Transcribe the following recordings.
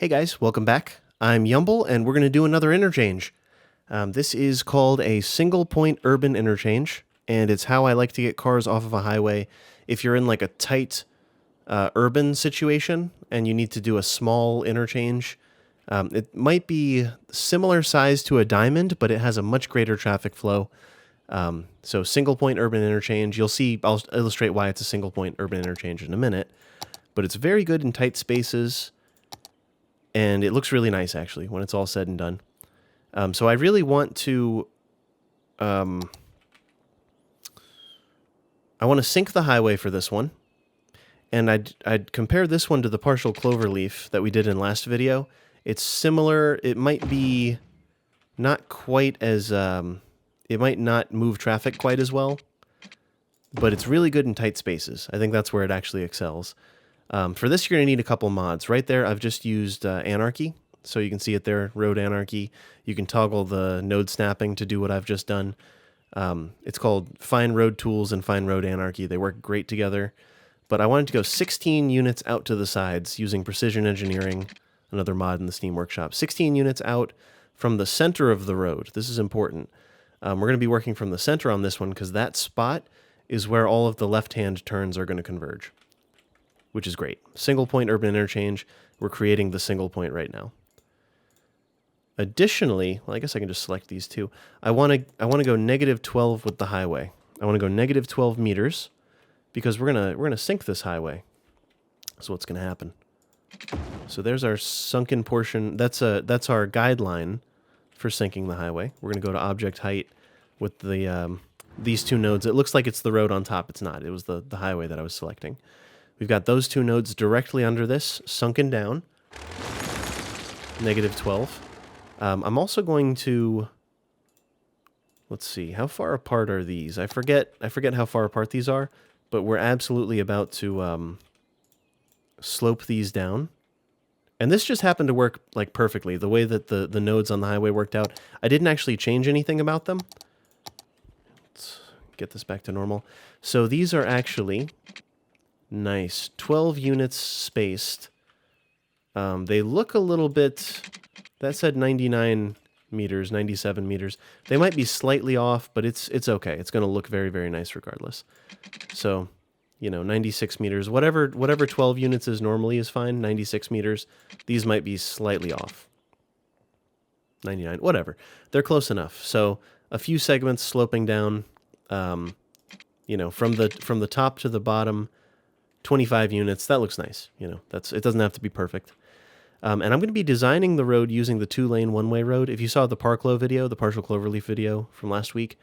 Hey guys, welcome back. I'm Yumble, and we're going to do another interchange. This is called a Single-Point Urban Interchange, and it's how I like to get cars off of a highway if you're in like a tight urban situation and you need to do a small interchange. It might be similar size to a diamond, but it has a much greater traffic flow. So Single-Point Urban Interchange, you'll see, I'll illustrate why it's a Single-Point Urban Interchange in a minute, but it's very good in tight spaces. And it looks really nice, actually, when it's all said and done. So I really want to... I want to sync the highway for this one. And I'd compare this one to the partial cloverleaf that we did in last video. It's similar. It might be not quite as... it might not move traffic quite as well. But it's really good in tight spaces. I think that's where it actually excels. For this, you're going to need a couple mods. Right there, I've just used Anarchy, so you can see it there, Road Anarchy. You can toggle the node snapping to do what I've just done. It's called Fine Road Tools and Fine Road Anarchy. They work great together. But I wanted to go 16 units out to the sides using Precision Engineering, another mod in the Steam Workshop. 16 units out from the center of the road. This is important. We're going to be working from the center on this one because that spot is where all of the left-hand turns are going to converge, which is great. Single-point urban interchange. We're creating the single point right now. Additionally, well, I guess I can just select these two. I want to go -12 with the highway. I want to go -12 meters because we're gonna sink this highway. So what's gonna happen? So there's our sunken portion. That's our guideline for sinking the highway. We're gonna go to object height with the these two nodes. It looks like it's the road on top. It's not. It was the highway that I was selecting. We've got those two nodes directly under this, sunken down, -12. I'm also going to, let's see, how far apart are these? I forget how far apart these are, but we're absolutely about to slope these down. And this just happened to work like perfectly, the way that the nodes on the highway worked out. I didn't actually change anything about them. Let's get this back to normal. So these are actually... nice. 12 units spaced. They look a little bit... That said 99 meters, 97 meters. They might be slightly off, but it's okay. It's going to look very, very nice regardless. So, 96 meters. Whatever 12 units is normally is fine. 96 meters. These might be slightly off. 99. Whatever. They're close enough. So, a few segments sloping down, from the top to the bottom... 25 units, that looks nice. It doesn't have to be perfect. And I'm going to be designing the road using the 2-lane one-way road. If you saw the Parklow video, the partial cloverleaf video from last week,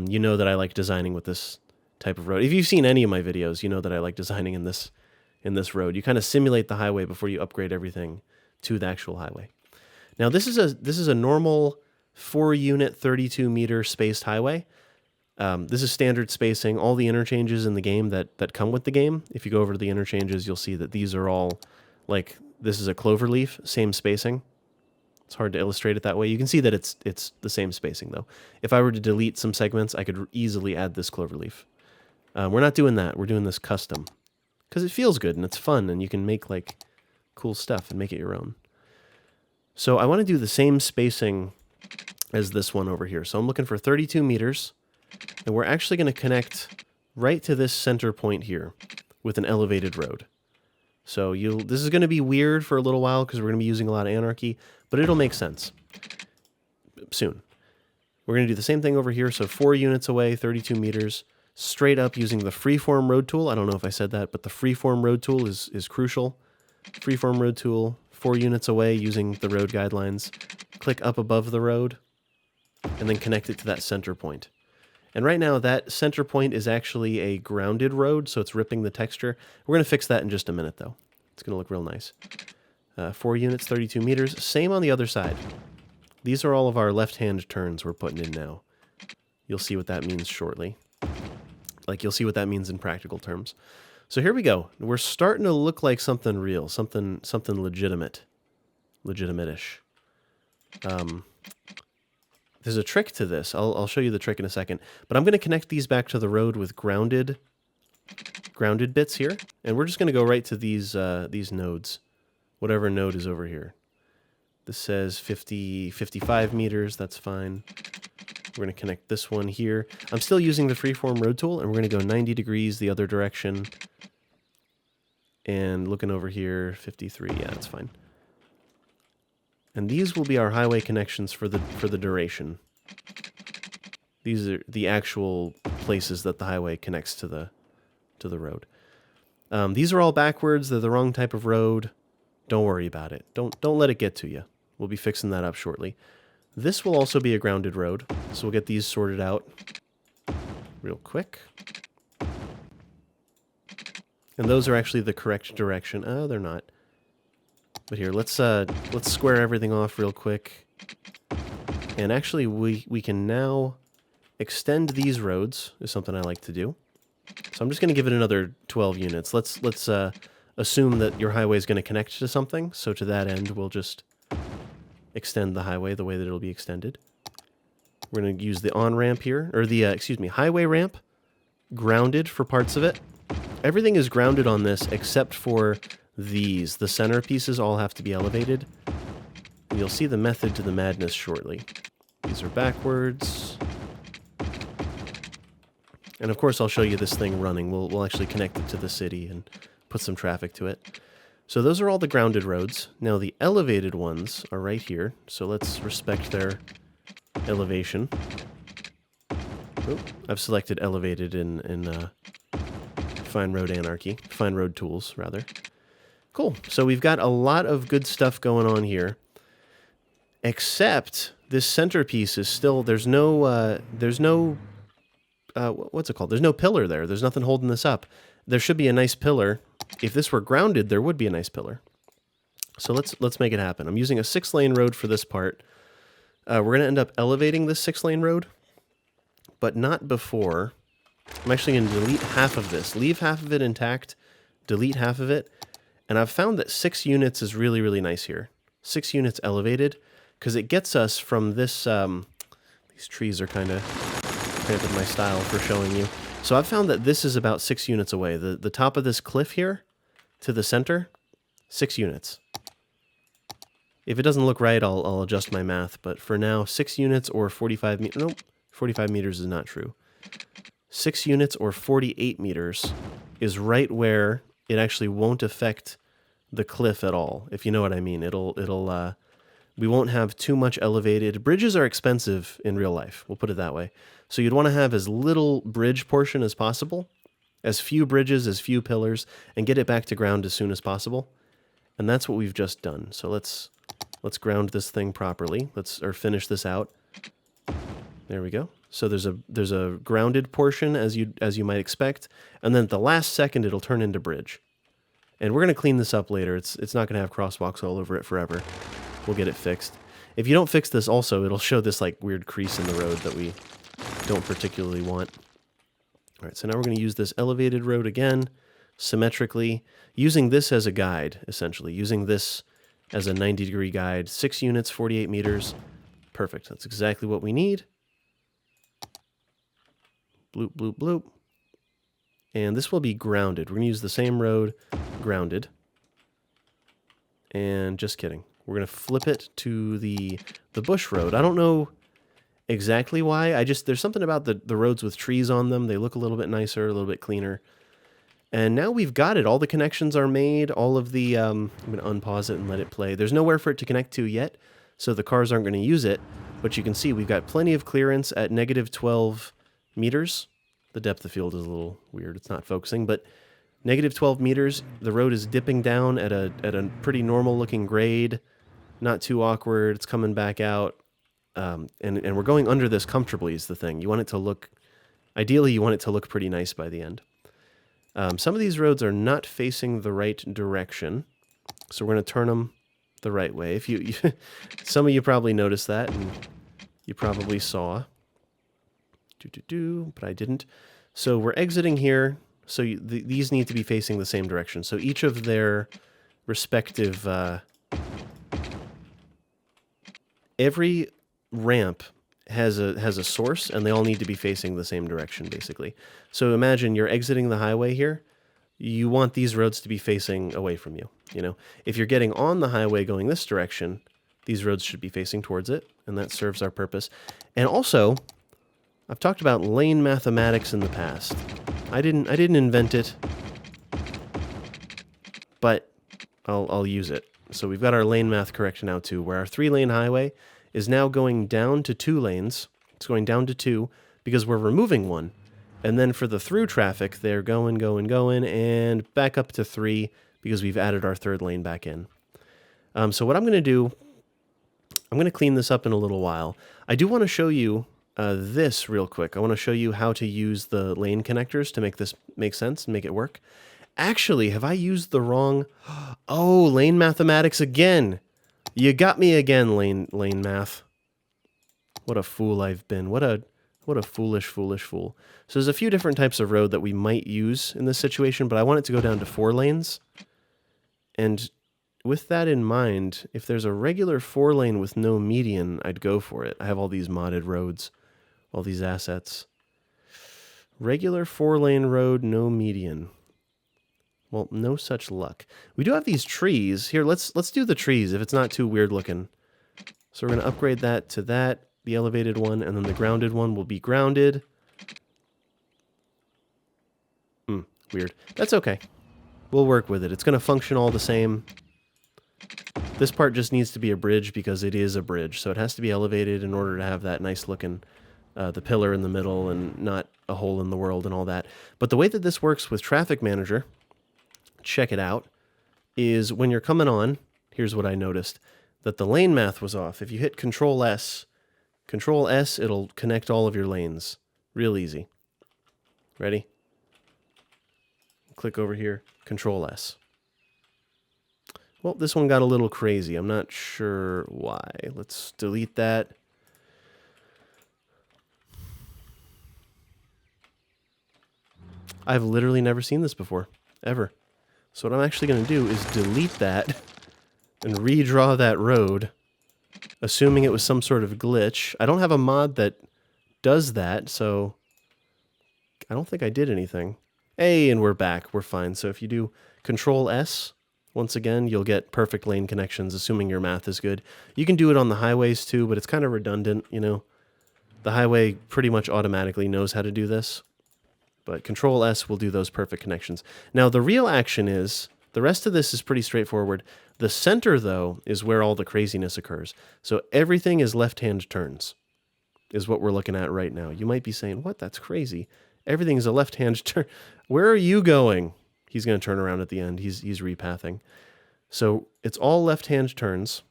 you know that I like designing with this type of road. If you've seen any of my videos, you know that I like designing in this road. You kind of simulate the highway before you upgrade everything to the actual highway. Now this is a normal 4-unit 32-meter spaced highway. This is standard spacing. All the interchanges in the game that come with the game, if you go over to the interchanges, you'll see that these are all, like, this is a cloverleaf, same spacing. It's hard to illustrate it that way. You can see that it's the same spacing, though. If I were to delete some segments, I could easily add this cloverleaf. We're not doing that. We're doing this custom. Because it feels good, and it's fun, and you can make, like, cool stuff and make it your own. So I want to do the same spacing as this one over here. So I'm looking for 32 meters. And we're actually going to connect right to this center point here with an elevated road. So this is going to be weird for a little while because we're going to be using a lot of Anarchy, but it'll make sense soon. We're going to do the same thing over here. So 4 units away, 32 meters, straight up using the freeform road tool. I don't know if I said that, but the freeform road tool is crucial. Freeform road tool, 4 units away using the road guidelines. Click up above the road and then connect it to that center point. And right now, that center point is actually a grounded road, so it's ripping the texture. We're going to fix that in just a minute, though. It's going to look real nice. 4 units, 32 meters. Same on the other side. These are all of our left-hand turns we're putting in now. You'll see what that means shortly. You'll see what that means in practical terms. So here we go. We're starting to look like something real, something legitimate. Legitimate-ish. There's a trick to this. I'll show you the trick in a second. But I'm going to connect these back to the road with grounded bits here. And we're just going to go right to these nodes. whatever node is over here. This says 55 meters. That's fine. We're going to connect this one here. I'm still using the freeform road tool, and we're going to go 90 degrees the other direction. And looking over here, 53. Yeah, that's fine. And these will be our highway connections for the duration. These are the actual places that the highway connects to the road. These are all backwards. They're the wrong type of road. Don't worry about it. Don't let it get to you. We'll be fixing that up shortly. This will also be a grounded road, so we'll get these sorted out real quick. And those are actually the correct direction. Oh, they're not. But here, let's square everything off real quick. And actually, we can now extend these roads, is something I like to do. So I'm just going to give it another 12 units. Let's assume that your highway is going to connect to something. So to that end, we'll just extend the highway the way that it'll be extended. We're going to use the on-ramp here, or the, highway ramp, grounded for parts of it. Everything is grounded on this except for these. The center pieces all have to be elevated. And you'll see the method to the madness shortly. These are backwards. And of course I'll show you this thing running. We'll actually connect it to the city and put some traffic to it. So those are all the grounded roads. Now the elevated ones are right here. So let's respect their elevation. Oh, I've selected elevated in Fine Road Anarchy. Fine Road Tools, rather. Cool. So we've got a lot of good stuff going on here. Except this centerpiece is still... There's no what's it called? There's no pillar there. There's nothing holding this up. There should be a nice pillar. If this were grounded, there would be a nice pillar. So let's make it happen. I'm using a 6-lane road for this part. We're going to end up elevating this 6-lane road, but not before. I'm actually going to delete half of this. Leave half of it intact, delete half of it, and I've found that 6 units is really, really nice here. 6 units elevated, because it gets us from this... these trees are kind of cramping my style for showing you. So I've found that this is about 6 units away. The top of this cliff here to the center, 6 units. If it doesn't look right, I'll adjust my math. But for now, 6 units or 45 meters. Nope, 45 meters is not true. 6 units or 48 meters is right where it actually won't affect the cliff at all, if you know what I mean. We won't have too much elevated. Bridges are expensive in real life, we'll put it that way. So you'd want to have as little bridge portion as possible, as few bridges, as few pillars, and get it back to ground as soon as possible. And that's what we've just done. So let's ground this thing properly. Or finish this out. There we go. So there's a grounded portion as you might expect, and then at the last second it'll turn into bridge. And we're going to clean this up later. It's not going to have crosswalks all over it forever. We'll get it fixed. If you don't fix this also, it'll show this like weird crease in the road that we don't particularly want. All right, so now we're going to use this elevated road again, symmetrically, using this as a guide, essentially. Using this as a 90-degree guide. 6 units, 48 meters. Perfect. That's exactly what we need. Bloop, bloop, bloop. And this will be grounded. We're going to use the same road, grounded. And just kidding. We're going to flip it to the bush road. I don't know exactly why. There's something about the roads with trees on them. They look a little bit nicer, a little bit cleaner. And now we've got it. All the connections are made. All of the... I'm going to unpause it and let it play. There's nowhere for it to connect to yet, so the cars aren't going to use it. But you can see we've got plenty of clearance at negative 12 meters. The depth of field is a little weird. It's not focusing, but negative 12 meters. The road is dipping down at a pretty normal-looking grade. Not too awkward. It's coming back out. And we're going under this comfortably is the thing. You want it to look... Ideally, you want it to look pretty nice by the end. Some of these roads are not facing the right direction, so we're going to turn them the right way. Some of you probably noticed that, and you probably saw. But I didn't. So we're exiting here. So these need to be facing the same direction. So each of their respective... every ramp has a source, and they all need to be facing the same direction, basically. So imagine you're exiting the highway here. you want these roads to be facing away from you. You know, if you're getting on the highway going this direction, these roads should be facing towards it, and that serves our purpose. And also, I've talked about lane mathematics in the past. I didn't invent it, but I'll use it. So we've got our lane math correct now too, where our 3-lane highway is now going down to 2 lanes. It's going down to 2 because we're removing 1. And then for the through traffic, they're going, and back up to 3 because we've added our 3rd lane back in. So what I'm going to do, I'm going to clean this up in a little while. I do want to show you this real quick. I want to show you how to use the lane connectors to make this make sense and make it work. Actually, have I used the wrong... Oh, lane mathematics again. You got me again, lane math. What a fool I've been. What a foolish fool. So there's a few different types of road that we might use in this situation, but I want it to go down to 4 lanes. And with that in mind, if there's a regular 4-lane with no median, I'd go for it. I have all these modded roads, all these assets. Regular 4-lane road, no median. Well, no such luck. We do have these trees. Here, let's do the trees if it's not too weird looking. So we're going to upgrade that to that, the elevated one, and then the grounded one will be grounded. Weird. That's okay. We'll work with it. It's going to function all the same. This part just needs to be a bridge because it is a bridge. So it has to be elevated in order to have that nice looking, the pillar in the middle and not a hole in the world and all that. But the way that this works with Traffic Manager, check it out, is when you're coming on, here's what I noticed, that the lane math was off. If you hit Control S, it'll connect all of your lanes. Real easy. Ready? Click over here, Control S. Well, this one got a little crazy. I'm not sure why. Let's delete that. I've literally never seen this before, ever. So what I'm actually going to do is delete that and redraw that road, assuming it was some sort of glitch. I don't have a mod that does that, so I don't think I did anything. Hey, and we're back. We're fine. So if you do Control S, once again, you'll get perfect lane connections, assuming your math is good. You can do it on the highways too, but it's kind of redundant, you know. The highway pretty much automatically knows how to do this. But Control S will do those perfect connections. Now, the real action is, the rest of this is pretty straightforward. The center, though, is where all the craziness occurs. So everything is left-hand turns, is what we're looking at right now. You might be saying, what? That's crazy. Everything's a left-hand turn. Where are you going? He's going to turn around at the end. He's repathing. So it's all left-hand turns.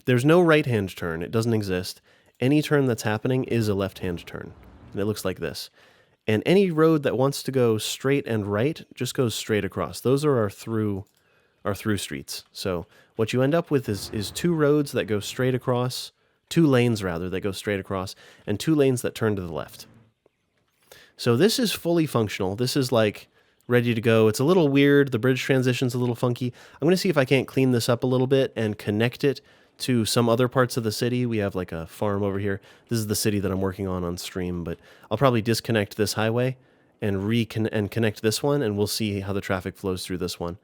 There's no right-hand turn. It doesn't exist. Any turn that's happening is a left-hand turn. And it looks like this. And any road that wants to go straight and right just goes straight across. Those are our through streets. So what you end up with is 2 roads that go straight across, 2 lanes rather that go straight across, and 2 lanes that turn to the left. So this is fully functional. This is like ready to go. It's a little weird. The bridge transition's a little funky. I'm going to see if I can't clean this up a little bit and connect it to some other parts of the city. We have like a farm over here. This is the city that I'm working on stream, but I'll probably disconnect this highway and connect this one, and we'll see how the traffic flows through this one.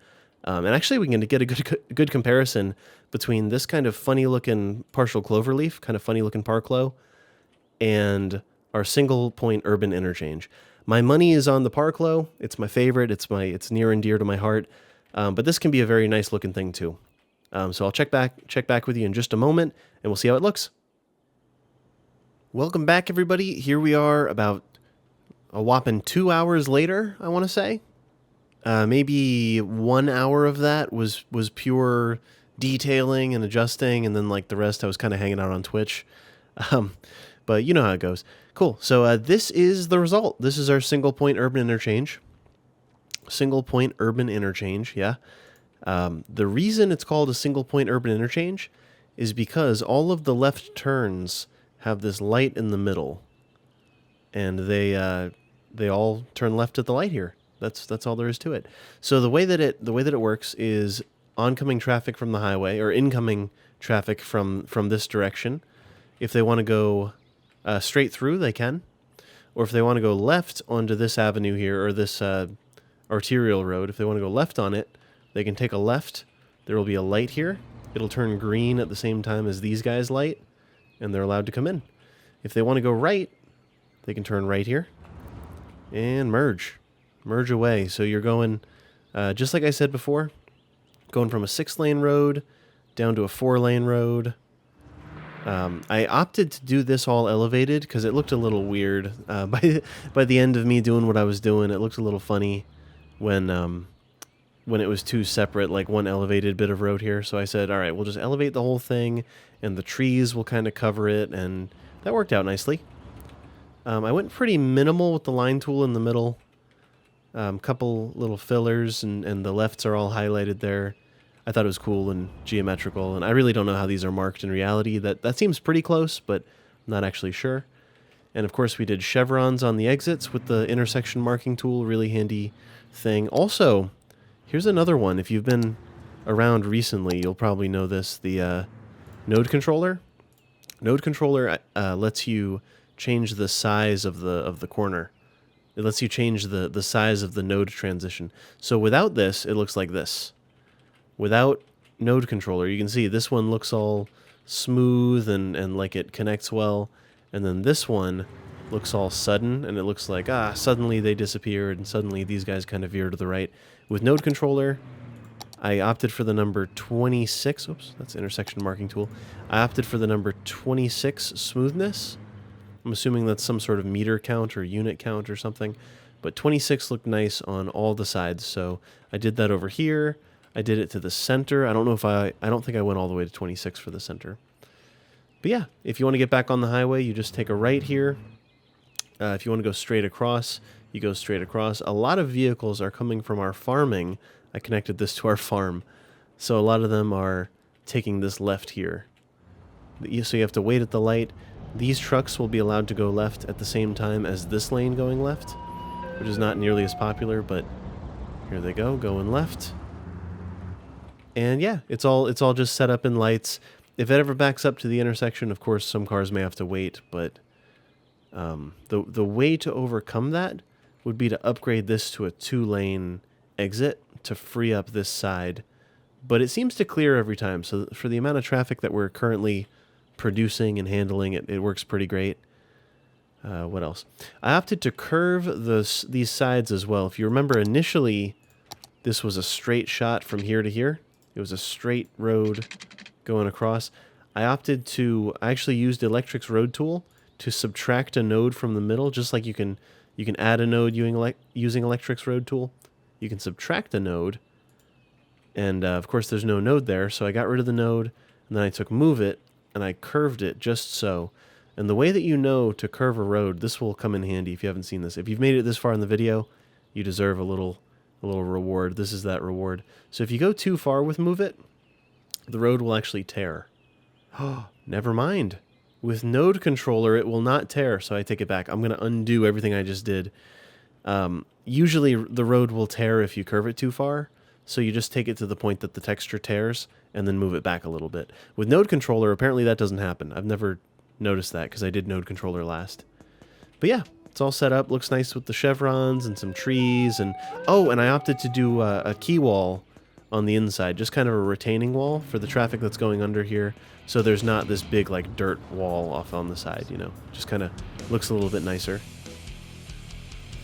And actually, we can get a good comparison between this kind of funny-looking partial cloverleaf, kind of funny-looking parklow, and our single-point urban interchange. My money is on the parklow. It's my favorite. It's near and dear to my heart. But this can be a very nice-looking thing too. So I'll check back with you in just a moment, and we'll see how it looks. Welcome back, everybody. Here we are about a whopping 2 hours later, I want to say. Maybe 1 hour of that was pure detailing and adjusting, and then like the rest I was kind of hanging out on Twitch. But you know how it goes. Cool. So this is the result. This is our single-point urban interchange. Single-point urban interchange, yeah. The reason it's called a single-point urban interchange is because all of the left turns have this light in the middle, and they all turn left at the light here. That's all there is to it. So the way that it works is oncoming traffic from the highway or incoming traffic from this direction. If they want to go straight through, they can, or if they want to go left onto this avenue here or this arterial road. If they want to go left on it, they can take a left. There will be a light here. It'll turn green at the same time as these guys' light, and they're allowed to come in. If they want to go right, they can turn right here and merge away. So you're going, just like I said before, going from a 6-lane road down to a 4-lane road. I opted to do this all elevated because it looked a little weird. By the end of me doing what I was doing, it looked a little funny when it was two separate, like one elevated bit of road here. So I said, all right, we'll just elevate the whole thing, and the trees will kind of cover it, and that worked out nicely. I went pretty minimal with the line tool in the middle. Couple little fillers, and the lefts are all highlighted there. I thought it was cool and geometrical, and I really don't know how these are marked in reality. That seems pretty close, but I'm not actually sure. And of course we did chevrons on the exits with the intersection marking tool, really handy thing. Also, here's another one. If you've been around recently, you'll probably know this. The node controller. Node controller lets you change the size of the corner. It lets you change the size of the node transition. So without this, it looks like this. Without node controller, you can see this one looks all smooth and like it connects well. And then this one looks all sudden, and it looks like, suddenly they disappeared, and suddenly these guys kind of veer to the right. With node controller, I opted for the number 26. Oops, that's intersection marking tool. I opted for the number 26 smoothness. I'm assuming that's some sort of meter count or unit count or something. But 26 looked nice on all the sides, so I did that over here. I did it to the center. I don't know if I don't think I went all the way to 26 for the center. But yeah, if you want to get back on the highway, you just take a right here. If you want to go straight across, you go straight across. A lot of vehicles are coming from our farming. I connected this to our farm. So a lot of them are taking this left here. So you have to wait at the light. These trucks will be allowed to go left at the same time as this lane going left, which is not nearly as popular, but here they go, going left. And yeah, it's all just set up in lights. If it ever backs up to the intersection, of course, some cars may have to wait, but the way to overcome that would be to upgrade this to a 2-lane exit to free up this side. But it seems to clear every time, so for the amount of traffic that we're currently producing and handling, it works pretty great. What else? I opted to curve these sides as well. If you remember, initially, this was a straight shot from here to here. It was a straight road going across. I actually used Electric's road tool to subtract a node from the middle, just like you can add a node using Electric's road tool. You can subtract a node, and of course there's no node there, so I got rid of the node, and then I took move it, and I curved it just so. And the way that you know to curve a road, this will come in handy if you haven't seen this. If you've made it this far in the video, you deserve a little reward. This is that reward. So if you go too far with move it, the road will actually tear. Oh, never mind. With node controller, it will not tear, so I take it back. I'm going to undo everything I just did. Usually the road will tear if you curve it too far, so you just take it to the point that the texture tears and then move it back a little bit. With node controller, apparently that doesn't happen. I've never noticed that because I did node controller last. But yeah, it's all set up. Looks nice with the chevrons and some trees. And I opted to do a key wall on the inside, just kind of a retaining wall for the traffic that's going under here. So there's not this big like dirt wall off on the side, you know, just kind of looks a little bit nicer.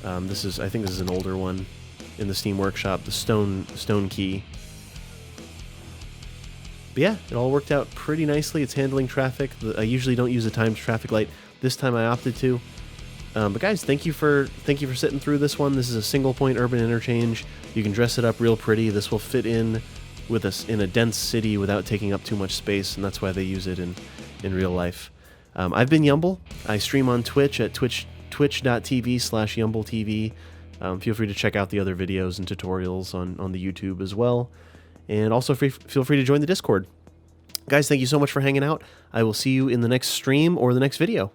I think this is an older one in the Steam Workshop, the stone key. But yeah, it all worked out pretty nicely. It's handling traffic. I usually don't use a timed traffic light. This time I opted to. But guys, thank you for sitting through this one. This is a single-point urban interchange. You can dress it up real pretty. This will fit in with us in a dense city without taking up too much space, and that's why they use it in real life. I've been Yumble. I stream on Twitch at twitch.tv/YumbleTV. Feel free to check out the other videos and tutorials on the YouTube as well. And also feel free to join the Discord. Guys, thank you so much for hanging out. I will see you in the next stream or the next video.